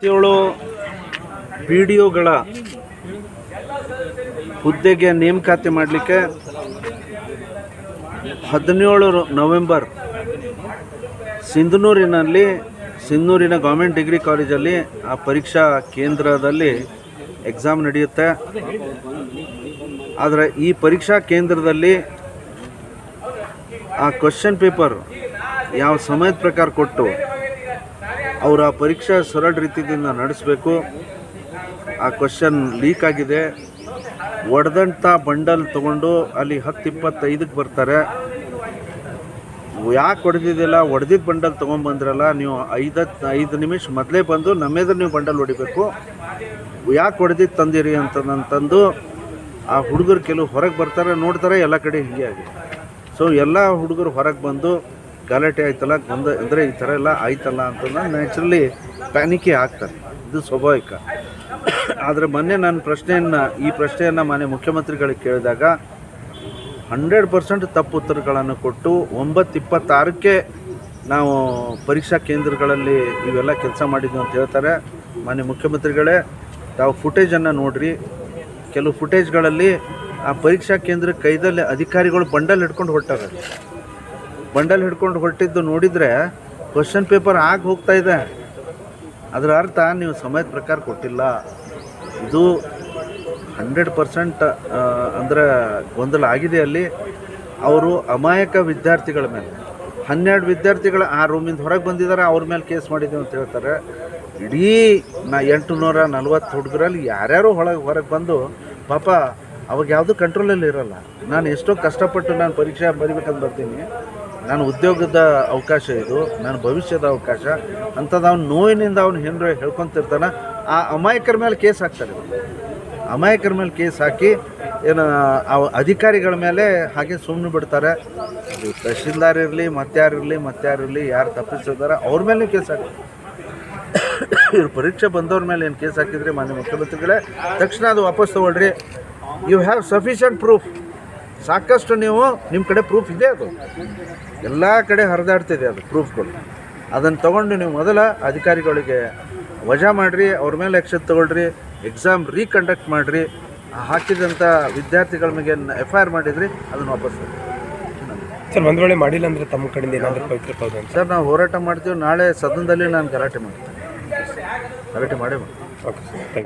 7 ಪಿಡಿಒಗಳ ಹುದ್ದೆಗೆ ನೇಮಕಾತಿ ಮಾಡಲಿಕ್ಕೆ 17 ನವೆಂಬರ್ ಸಿಂಧನೂರಿನ ಗೌರ್ಮೆಂಟ್ ಡಿಗ್ರಿ ಕಾಲೇಜಲ್ಲಿ ಆ ಪರೀಕ್ಷಾ ಕೇಂದ್ರದಲ್ಲಿ ಎಕ್ಸಾಮ್ ನಡೆಯುತ್ತೆ. ಆದರೆ ಈ ಪರೀಕ್ಷಾ ಕೇಂದ್ರದಲ್ಲಿ ಆ ಕ್ವಶನ್ ಪೇಪರ್ ಯಾವ ಸಮಯದ ಪ್ರಕಾರ ಕೊಟ್ಟು ಅವರ ಪರೀಕ್ಷಾ ಸರಳ ರೀತಿಯಿಂದ ನಡೆಸಬೇಕು. ಆ ಕ್ವಶನ್ ಲೀಕ್ ಆಗಿದೆ. ಒಡೆದಂಥ ಬಂಡಲ್ ತೊಗೊಂಡು ಅಲ್ಲಿ 10-25ಕ್ಕೆ ಬರ್ತಾರೆ. ಯಾಕೆ ಹೊಡೆದಿದ್ದಿಲ್ಲ, ಹೊಡೆದಿದ್ದ ಬಂಡಲ್ ತೊಗೊಂಬಂದ್ರಲ್ಲ, ನೀವು 5 ನಿಮಿಷ ಮೊದಲೇ ಬಂದು ನಮ್ಮೆದುರು ನೀವು ಬಂಡಲ್ ಹೊಡಿಬೇಕು, ಯಾಕೆ ಹೊಡೆದಿದ್ದು ತಂದಿರಿ ಅಂತಂದು ಆ ಹುಡುಗರು ಕೆಲವು ಹೊರಗೆ ಬರ್ತಾರೆ, ನೋಡ್ತಾರೆ ಎಲ್ಲ ಕಡೆ ಹೀಗೆ ಆಗಿದೆ. ಸೊ ಎಲ್ಲ ಹುಡುಗರು ಹೊರಗೆ ಬಂದು ಗಲಾಟೆ ಆಯ್ತಲ್ಲ, ಅಂದರೆ ಈ ಥರ ಎಲ್ಲ ಆಯ್ತಲ್ಲ ಅಂತಂದು ನ್ಯಾಚುರಲಿ ಪ್ಯಾನಿಕೇ ಆಗ್ತಾರೆ. ಇದು ಸ್ವಾಭಾವಿಕ. ಆದರೆ ಮೊನ್ನೆ ನಾನು ಈ ಪ್ರಶ್ನೆಯನ್ನು ಮಾನ್ಯ ಮುಖ್ಯಮಂತ್ರಿಗಳಿಗೆ ಕೇಳಿದಾಗ 100% ತಪ್ಪು ಉತ್ತರಗಳನ್ನು ಕೊಟ್ಟು 9:26ಕ್ಕೆ ನಾವು ಪರೀಕ್ಷಾ ಕೇಂದ್ರಗಳಲ್ಲಿ ಇವೆಲ್ಲ ಕೆಲಸ ಮಾಡಿದ್ವಿ ಅಂತ ಹೇಳ್ತಾರೆ. ಮಾನ್ಯ ಮುಖ್ಯಮಂತ್ರಿಗಳೇ, ತಾವು ಫುಟೇಜನ್ನು ನೋಡಿರಿ. ಕೆಲವು ಫುಟೇಜ್ಗಳಲ್ಲಿ ಆ ಪರೀಕ್ಷಾ ಕೇಂದ್ರ ಕೈದಲ್ಲಿ ಅಧಿಕಾರಿಗಳು ಬಂಡಲ್ ಹಿಡ್ಕೊಂಡು ಹೊರಟಾರೆ. ಬಂಡಲ್ ಹಿಡ್ಕೊಂಡು ಹೊರಟಿದ್ದು ನೋಡಿದರೆ ಕ್ವಶನ್ ಪೇಪರ್ ಆಗಿ ಹೋಗ್ತಾ ಇದೆ. ಅದರ ಅರ್ಥ ನೀವು ಸಮಯದ ಪ್ರಕಾರ ಕೊಟ್ಟಿಲ್ಲ. ಇದು 100% ಅಂದರೆ ಗೊಂದಲ ಆಗಿದೆ. ಅಲ್ಲಿ ಅವರು ಅಮಾಯಕ ವಿದ್ಯಾರ್ಥಿಗಳ ಮೇಲೆ 12 ವಿದ್ಯಾರ್ಥಿಗಳು ಆ ರೂಮಿಂದ ಹೊರಗೆ ಬಂದಿದ್ದಾರೆ, ಅವ್ರ ಮೇಲೆ ಕೇಸ್ ಮಾಡಿದ್ದೀವಿ ಅಂತ ಹೇಳ್ತಾರೆ. ಇಡೀ 840 ಹುಡುಗರಲ್ಲಿ ಯಾರ್ಯಾರು ಹೊರಗೆ ಬಂದು ಪಾಪ ಅವಾಗ ಯಾವುದೂ ಕಂಟ್ರೋಲಲ್ಲಿ ಇರೋಲ್ಲ. ನಾನು ಎಷ್ಟೋ ಕಷ್ಟಪಟ್ಟು ನಾನು ಪರೀಕ್ಷೆ ಬರಿಬೇಕಂತ ಬರ್ತೀನಿ. ನಾನು ಉದ್ಯೋಗದ ಅವಕಾಶ, ಇದು ನನ್ನ ಭವಿಷ್ಯದ ಅವಕಾಶ ಅಂಥದ್ದು. ಅವ್ನು ನೋವಿನಿಂದ ಅವ್ನು ಹೇಳ್ಕೊತಿರ್ತಾನೆ. ಆ ಅಮಾಯಕರ ಮೇಲೆ ಕೇಸ್ ಹಾಕ್ತಾರೆ. ಅಮಾಯಕರ ಮೇಲೆ ಕೇಸ್ ಹಾಕಿ ಅಧಿಕಾರಿಗಳ ಮೇಲೆ ಹಾಗೆ ಸುಮ್ಮನೆ ಬಿಡ್ತಾರೆ. ಅದು ತಹಶೀಲ್ದಾರ್ ಇರಲಿ, ಮತ್ತಾರಿರಲಿ ಯಾರು ತಪ್ಪಿಸಿದಾರೆ ಅವ್ರ ಮೇಲೆ ಕೇಸ್ ಹಾಕಿ. ಇವ್ರು ಪರೀಕ್ಷೆ ಬಂದವ್ರ ಮೇಲೆ ಏನು ಕೇಸ್ ಹಾಕಿದ್ರಿ ಮಾನ್ಯ ಮುಖ್ಯಮಂತ್ರಿಗಳೇ, ತಕ್ಷಣ ಅದು ವಾಪಸ್ ತೊಗೊಳ್ರಿ. You have sufficient proof. ಸಾಕಷ್ಟು ನೀವು ನಿಮ್ಮ ಕಡೆ ಪ್ರೂಫ್ ಇದೆ, ಅದು ಎಲ್ಲ ಕಡೆ ಹರಿದಾಡ್ತಿದೆ ಅದು ಪ್ರೂಫ್ಗಳು. ಅದನ್ನು ತೊಗೊಂಡು ನೀವು ಮೊದಲ ಅಧಿಕಾರಿಗಳಿಗೆ ವಜಾ ಮಾಡಿರಿ, ಅವ್ರ ಮೇಲೆ ಆ್ಯಕ್ಷನ್ ತೊಗೊಳ್ರಿ, ಎಕ್ಸಾಮ್ ರೀಕಂಡಕ್ಟ್ ಮಾಡಿರಿ. ಹಾಕಿದಂಥ ವಿದ್ಯಾರ್ಥಿಗಳ ಮೇಲೆ FIR ಮಾಡಿದ್ರಿ, ಅದನ್ನು ವಾಪಸ್ ಸರ್. ಒಂದು ವೇಳೆ ಮಾಡಿಲ್ಲ ಅಂದರೆ ತಮ್ಮ ಕಡೆಯಿಂದ ಏನಾದರೂ ಪವಿತ್ರಬಹುದು ಅಂತ ಸರ್ ನಾವು ಹೋರಾಟ ಮಾಡ್ತೀವಿ. ನಾಳೆ ಸದನದಲ್ಲಿ ನಾನು ಗಲಾಟೆ ಮಾಡ್ತೀನಿ. ಗಲಾಟೆ ಮಾಡೇ ಮಾಡಿ. Okay sir, thank you.